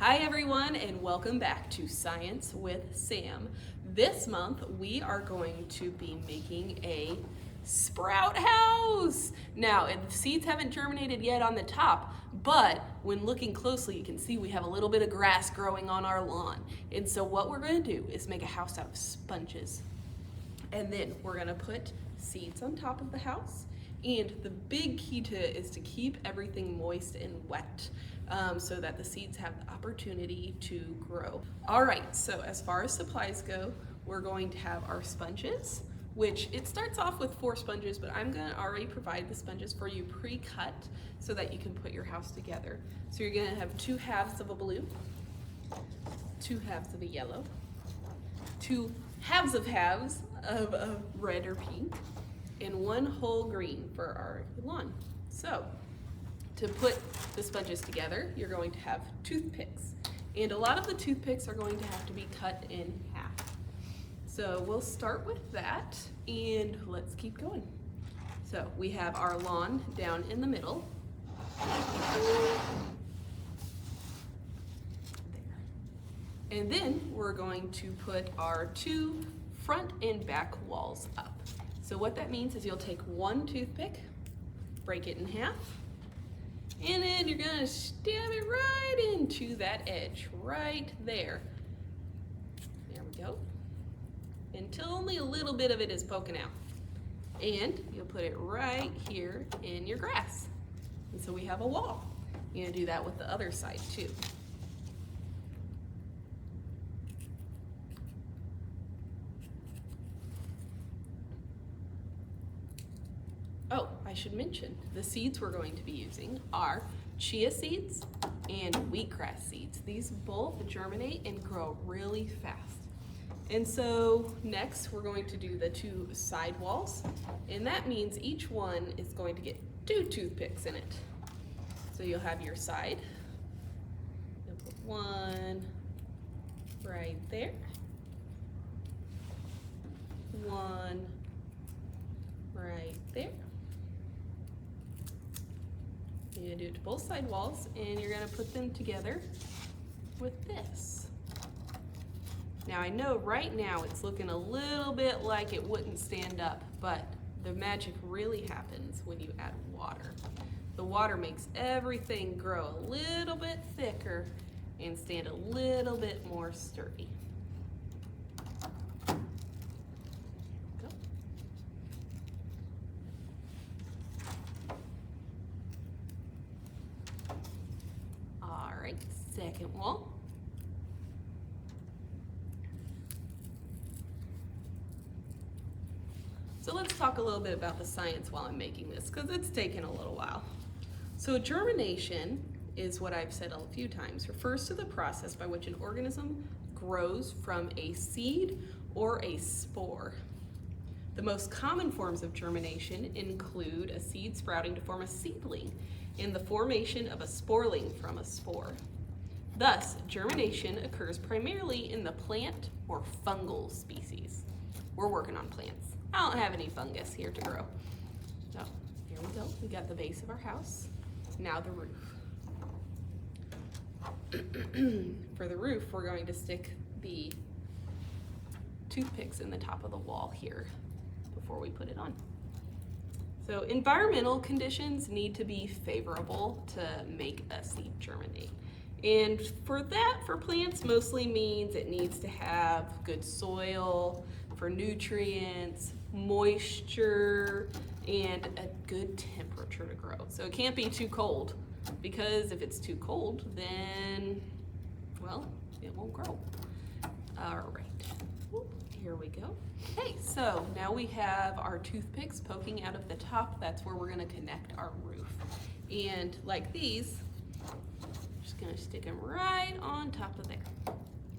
Hi everyone, and welcome back to Science with Sam. This month we are going to be making a sprout house. Now, the seeds haven't germinated yet on the top, but when looking closely you can see we have a little bit of grass growing on our lawn. And so what we're going to do is make a house out of sponges. And then we're going to put seeds on top of the house. And the big key to it is to keep everything moist and wet so that the seeds have the opportunity to grow. All right, so as far as supplies go, we're going to have our sponges, which it starts off with 4 sponges, but I'm gonna already provide the sponges for you pre-cut so that you can put your house together. So you're gonna have 2 halves of a blue, 2 halves of a yellow, 2 halves of a red or pink, and 1 whole green for our lawn. So to put the sponges together, you're going to have toothpicks. And a lot of the toothpicks are going to have to be cut in half. So we'll start with that and let's keep going. So we have our lawn down in the middle. There. And then we're going to put our 2 front and back walls up. So what that means is you'll take 1 toothpick, break it in half, and then you're gonna stab it right into that edge, right there. There we go. Until only a little bit of it is poking out. And you'll put it right here in your grass. And so we have a wall. You're gonna do that with the other side too. Oh, I should mention, the seeds we're going to be using are chia seeds and wheatgrass seeds. These both germinate and grow really fast. And so next we're going to do the 2 side walls, and that means each one is going to get 2 toothpicks in it. So you'll have your side, you'll put 1 right there, 1 right there. You're gonna do it to both side walls, and you're gonna put them together with this. Now I know right now it's looking a little bit like it wouldn't stand up, but the magic really happens when you add water. The water makes everything grow a little bit thicker and stand a little bit more sturdy. Second wall. So let's talk a little bit about the science while I'm making this, because it's taken a little while. So germination is what I've said a few times, refers to the process by which an organism grows from a seed or a spore. The most common forms of germination include a seed sprouting to form a seedling and the formation of a sporling from a spore. Thus, germination occurs primarily in the plant or fungal species. We're working on plants. I don't have any fungus here to grow. So, here we go. We got the base of our house. Now the roof. For the roof, we're going to stick the toothpicks in the top of the wall here before we put it on. So, environmental conditions need to be favorable to make a seed germinate. And for that, for plants, mostly means it needs to have good soil for nutrients, moisture, and a good temperature to grow. So it can't be too cold, because if it's too cold, then, well, it won't grow. All right, here we go. Okay, so now we have our toothpicks poking out of the top. That's where we're gonna connect our roof. And like these, just gonna stick them right on top of there.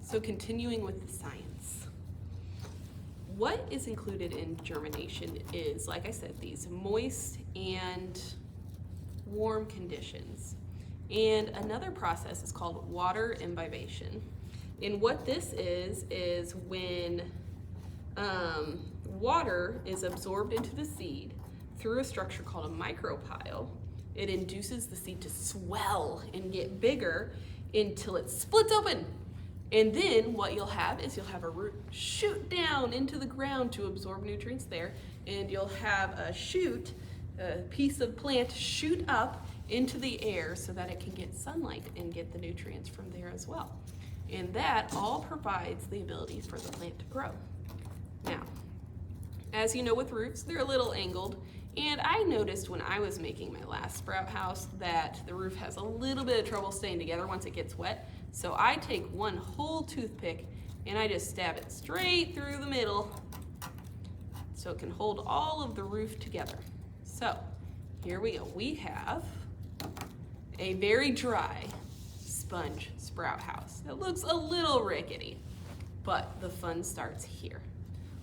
So continuing with the science. What is included in germination is, like I said, these moist and warm conditions. And another process is called water imbibition. And what this is when water is absorbed into the seed through a structure called a micropyle. It induces the seed to swell and get bigger, until it splits open. And then what you'll have is you'll have a root shoot down into the ground to absorb nutrients there, and you'll have a shoot, a piece of plant shoot up into the air so that it can get sunlight and get the nutrients from there as well. And that all provides the ability for the plant to grow. Now, as you know with roots, they're a little angled, and I noticed when I was making my last sprout house that the roof has a little bit of trouble staying together once it gets wet. So I take one whole toothpick and I just stab it straight through the middle so it can hold all of the roof together. So here we go. We have a very dry sponge sprout house. It looks a little rickety, but the fun starts here.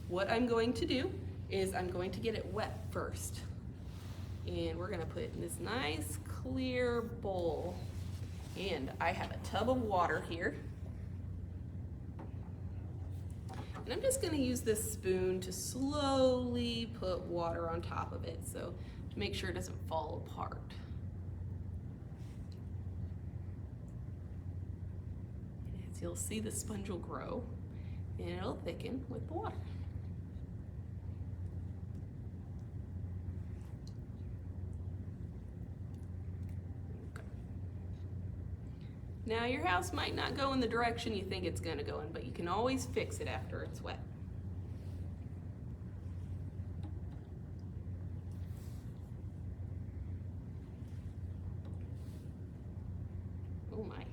What I'm going to do is I'm going to get it wet first. And we're gonna put it in this nice clear bowl. And I have a tub of water here. And I'm just gonna use this spoon to slowly put water on top of it so to make sure it doesn't fall apart. And as you'll see, the sponge will grow and it'll thicken with the water. Now your house might not go in the direction you think it's going to go in, but you can always fix it after it's wet. Oh my.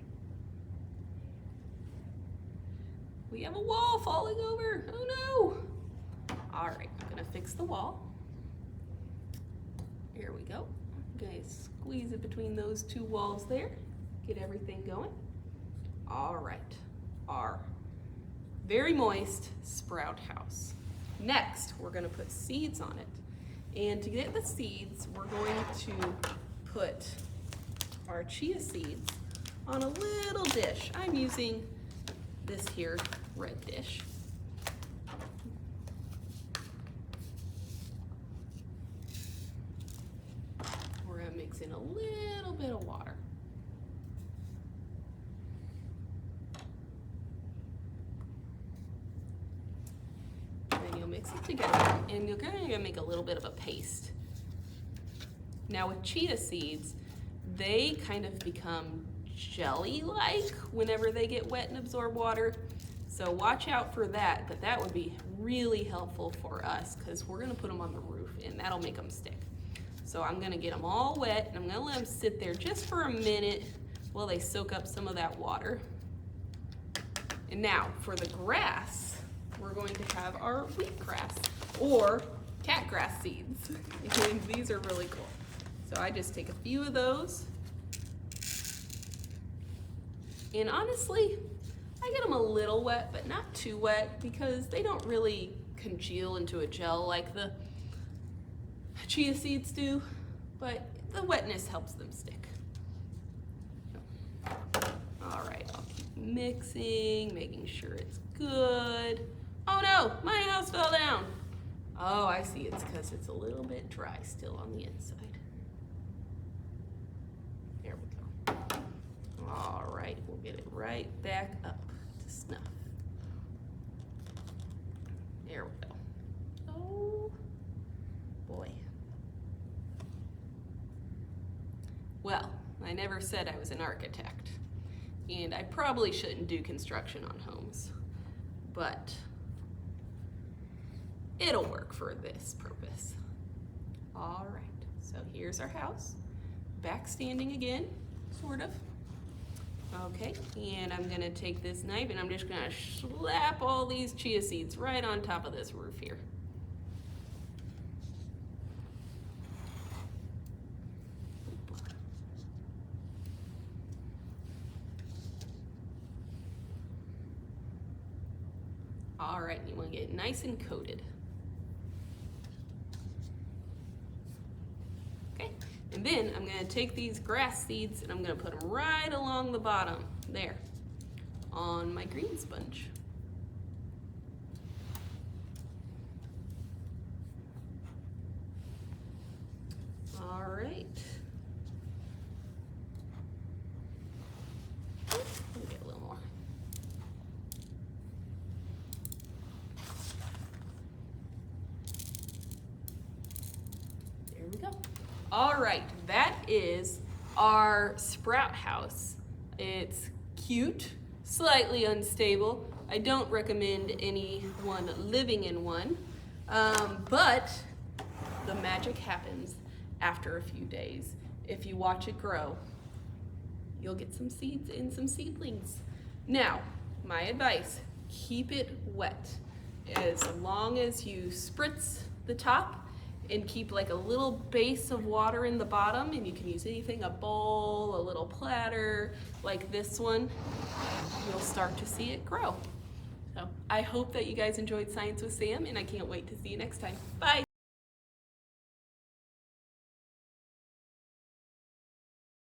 We have a wall falling over. Oh no. All right, I'm going to fix the wall. Here we go. I'm going to squeeze it between those two walls there. Get everything going. All right, our very moist sprout house. Next, we're gonna put seeds on it. And to get the seeds, we're going to put our chia seeds on a little dish. I'm using this here red dish. We're gonna mix in a little bit of water. Mix it together and you're going to make a little bit of a paste. Now with chia seeds, they kind of become jelly-like whenever they get wet and absorb water. So watch out for that, but that would be really helpful for us because we're going to put them on the roof and that'll make them stick. So I'm going to get them all wet and I'm going to let them sit there just for a minute while they soak up some of that water. And now for the grass, we're going to have our wheatgrass or catgrass seeds. And these are really cool. So I just take a few of those. And honestly, I get them a little wet, but not too wet because they don't really congeal into a gel like the chia seeds do, but the wetness helps them stick. All right, I'll keep mixing, making sure it's good. Oh no, my house fell down. Oh, I see, it's because it's a little bit dry still on the inside. There we go. All right, we'll get it right back up to snuff. There we go. Oh, boy. Well, I never said I was an architect, and I probably shouldn't do construction on homes, but it'll work for this purpose. All right, so here's our house. Back standing again, sort of. Okay, and I'm gonna take this knife and I'm just gonna slap all these chia seeds right on top of this roof here. All right, you wanna get it nice and coated. And then I'm gonna take these grass seeds and I'm gonna put them right along the bottom there on my green sponge. All right. we go. All right, that is our sprout house. It's cute, slightly unstable. I don't recommend anyone living in one, but the magic happens after a few days. If you watch it grow, you'll get some seeds and some seedlings. Now, my advice, keep it wet. As long as you spritz the top and keep like a little base of water in the bottom, and you can use anything, a bowl, a little platter, like this one, you'll start to see it grow. So I hope that you guys enjoyed Science with Sam, and I can't wait to see you next time. Bye.